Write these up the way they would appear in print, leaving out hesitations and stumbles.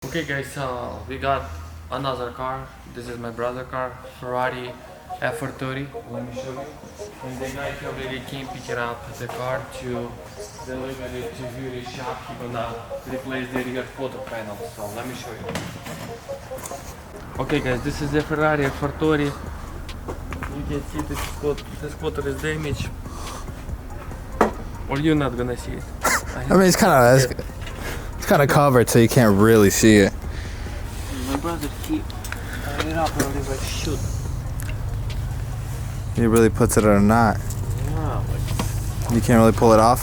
Okay guys, we got another car. This is my brother car, Ferrari F430. Let me show you. And the guy already came picking up the car to deliver it to Yuri's shop. He's gonna replace the rear photo panel. So let me show you. Okay guys, this is the Ferrari F430. You can see this quarter is damaged. Or you're not gonna see it. I mean, it's kind of covered, so you can't really see it. My brother, he tied it up and like shoot. He really puts it in a knot. Yeah, like, You can't really pull it off.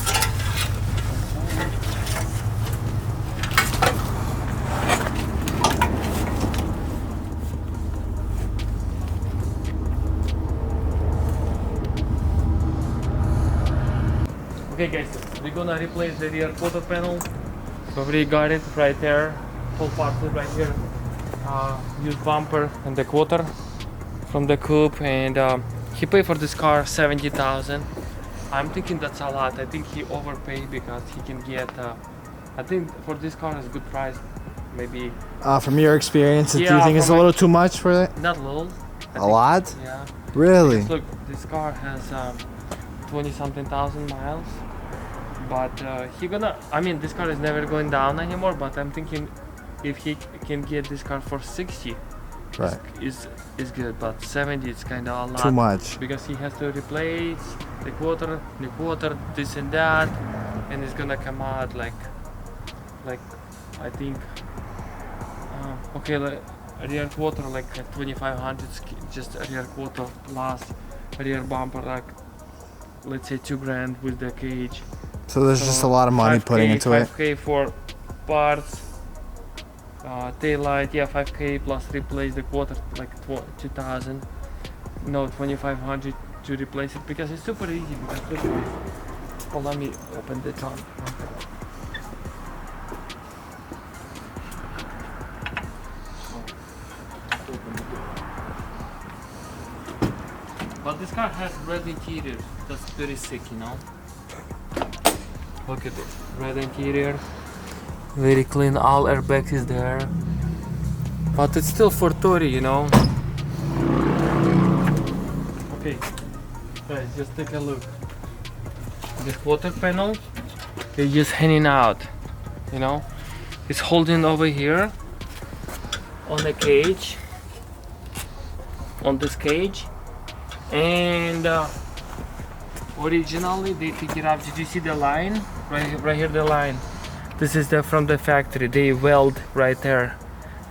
okay guys, we're gonna replace the rear quarter panel. We already got it right there. Whole part is right here. Used bumper and the quarter from the coupe, and he paid for this car 70,000. I'm thinking that's a lot. I think he overpaid because he can get. I think for this car is a good price. Maybe From your experience, do you Yeah, think it's a from little too much for it? not little. I A think- lot? Yeah. Really? Look, this car has 20 something thousand miles, but I mean, this car is never going down anymore, but I'm thinking if he can get this car for 60, Right. is good, but 70 is kind of a lot. Too much. Because he has to replace the quarter, this and that, and it's gonna come out like I think okay, like rear quarter like 2500, just a rear quarter plus rear bumper like let's say 2 grand with the cage. So there's just a lot of money 5K, putting into it. 5K for parts, tail light, yeah, 5K plus replace the quarter like 2000, no 2500 to replace it, because it's super easy. Because look at this. Oh, let me open the trunk. But this car has red interior. That's very sick, you know. Look at it, red interior, very clean. All airbags is there, but it's still 430, you know. Okay, guys, just take a look. This quarter panel is just hanging out, you know. It's holding over here on the cage, on this cage, and originally they pick it up. Did you see the line right here? The line. This is from the factory. They weld right there.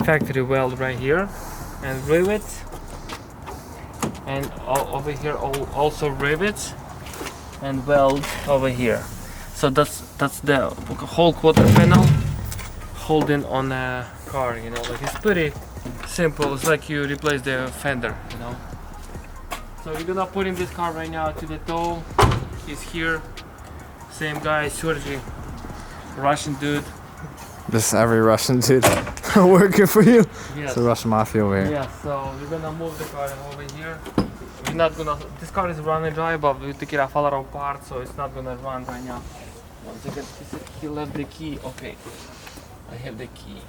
Factory weld right here, and rivets, and over here also rivets and weld over here. So that's the whole quarter panel holding on a car. You know, like it's pretty simple. It's like you replace the fender. You know. So we're gonna put in this car right now to the tow. He's here. Same guy, Sergey, Russian dude. This every Russian dude working for you. Yes. It's a Russian mafia over here. Yeah. So we're gonna move the car over here. We're not gonna. This car is running dry, but we took it off a lot of parts, so it's not gonna run right now. One second. He left the key. Okay. I have the key.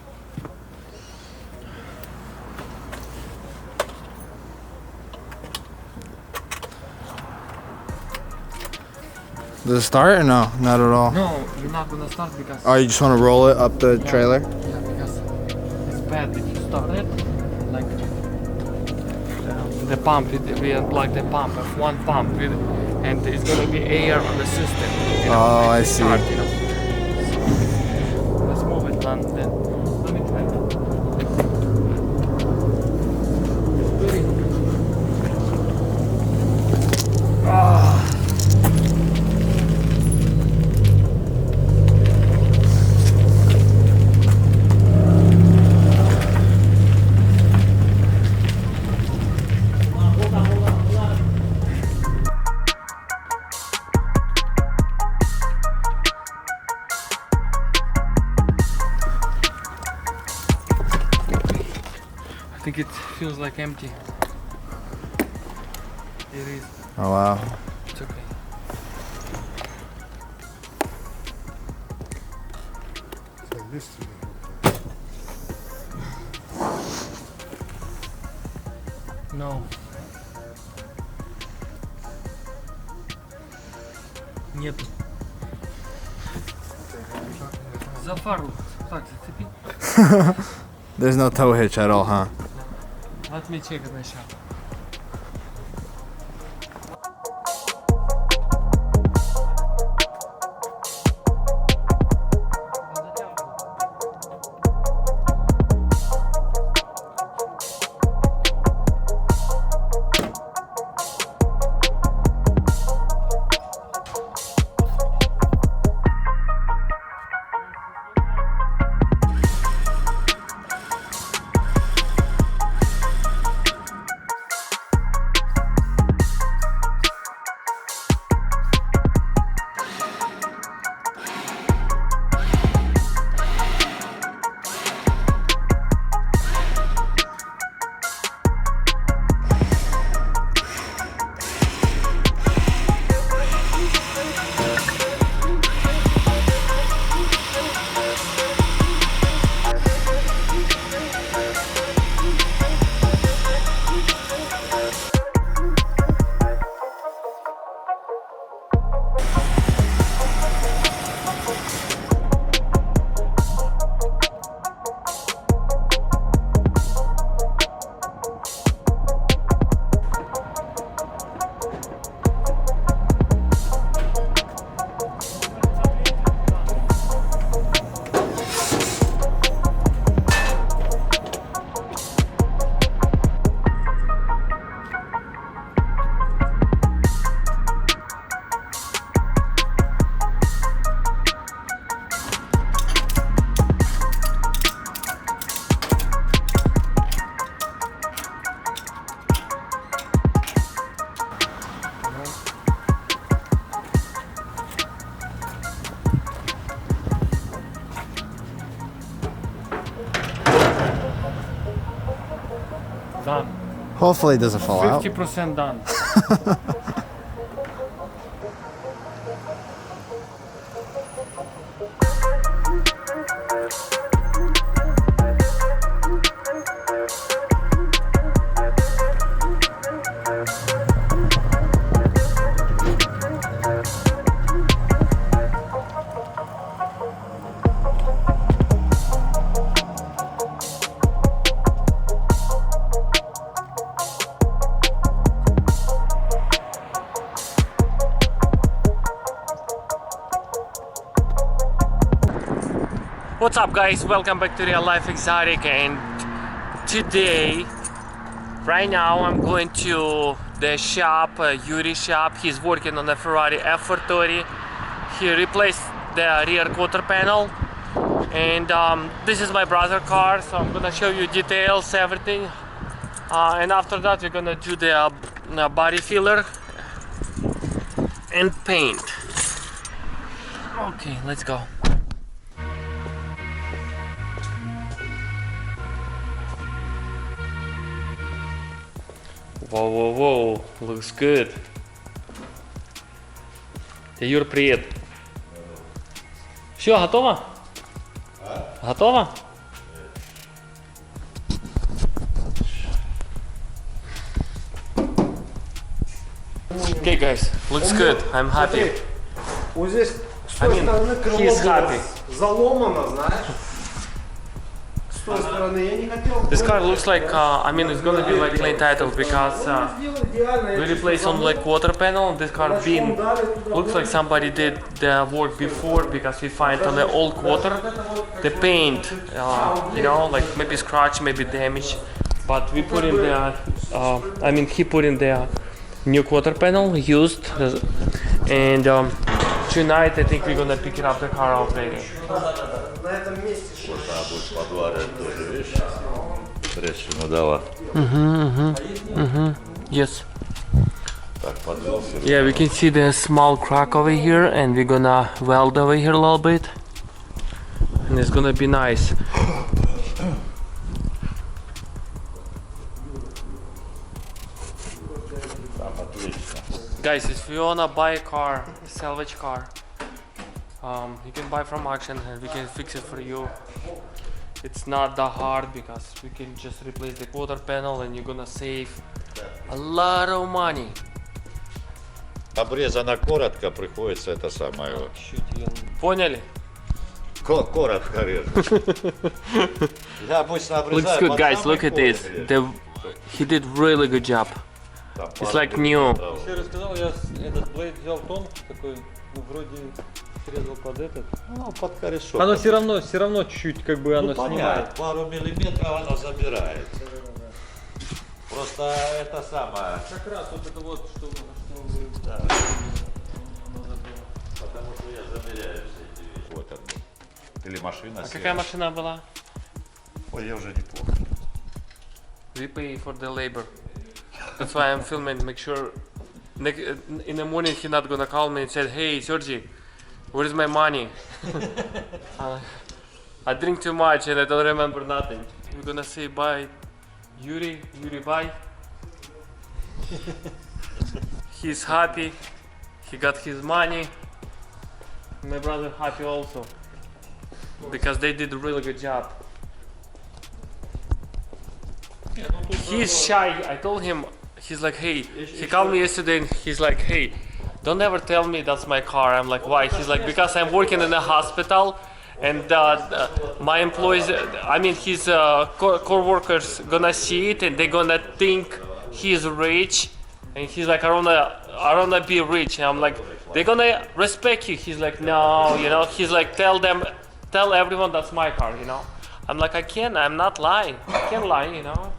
Does it start or no? Not at all. No, we're not gonna start because. Oh, you just want to roll it up the trailer? Yeah, because it's bad if you start it. Like the pump, we unplug the pump, one pump, and it's gonna be air on the system. You know, Oh, when I you see. start, you know. So, let's move it then. Let me try that. I think it feels like empty. It is. Oh wow. It's okay. It's like this to me. No. Нету. За фару. Так, зацепи. There's no tow hitch at all, huh? Let me check it на shop. Done. Hopefully it doesn't fall out. 50% done. What's up guys, welcome back to Real Life Exotic, and today, right now I'm going to the shop, Yuri's shop. He's working on a Ferrari F430. He replaced the rear quarter panel, and this is my brother's car, so I'm gonna show you details, everything, and after that we're gonna do the body filler and paint. Okay, let's go. Whoa, whoa, whoa, looks good. Юр, привет. Все, готово? Готово? Okay guys, looks good, I'm happy. Вот здесь с той стороны крыло he's было happy. заломано, знаешь? С той стороны я не хотел. This car looks like, I mean, it's gonna be like clean title because we replaced on like quarter panel. This car beam looks like somebody did the work before, because we find on the old quarter the paint, you know, like maybe scratch, maybe damage. But we put in the, I mean, he put in the new quarter panel used, and tonight I think we're gonna pick it up the car already. Yes. Yeah, we can see the small crack over here, and we're gonna weld over here a little bit, and it's gonna be nice. Guys, if you wanna buy a car, salvage car, you can buy from auction and we can fix it for you. It's not that hard because we can just replace the quarter panel and you're gonna save A lot of money. Обрезано коротко, приходится это самое. Вот. Поняли? Коротко режу. Я обычно обрезаю. Looks good, под guys. самый Look at корень this. режу. He did really good job. Там It's пару like new. миллиметров. Я рассказал, я этот блейд взял тон такой, ну вроде срезал под этот. Ну, под корешок. Оно все равно чуть-чуть как бы оно Ну, понятно, снимает. пару миллиметров оно забирает. Просто это самое. Как раз вот это вот, что вы... Да. Потому что я замеряю все эти вещи. Вот он. Или машина. А какая машина была? Ой, я уже не помню. We pay for the labor. That's why I'm filming. Make sure in the morning he's not gonna call me and say, "Hey, Sergey, where is my money?" I drink too much and I don't remember nothing. We're gonna say bye, Yuri. Yuri, bye. He's happy. He got his money. My brother happy also because they did a really good job. He's shy. I told him. He's like, hey. He called me yesterday and he's like, hey, don't ever tell me that's my car. I'm like, why? He's like, because I'm working in a hospital, and my employees, I mean, his co-workers gonna see it and they're gonna think he's rich, and he's like, I wanna be rich. And I'm like, they're gonna respect you. He's like, no, you know. He's like, tell everyone that's my car, you know. I'm like, I'm not lying. I can't lie, you know.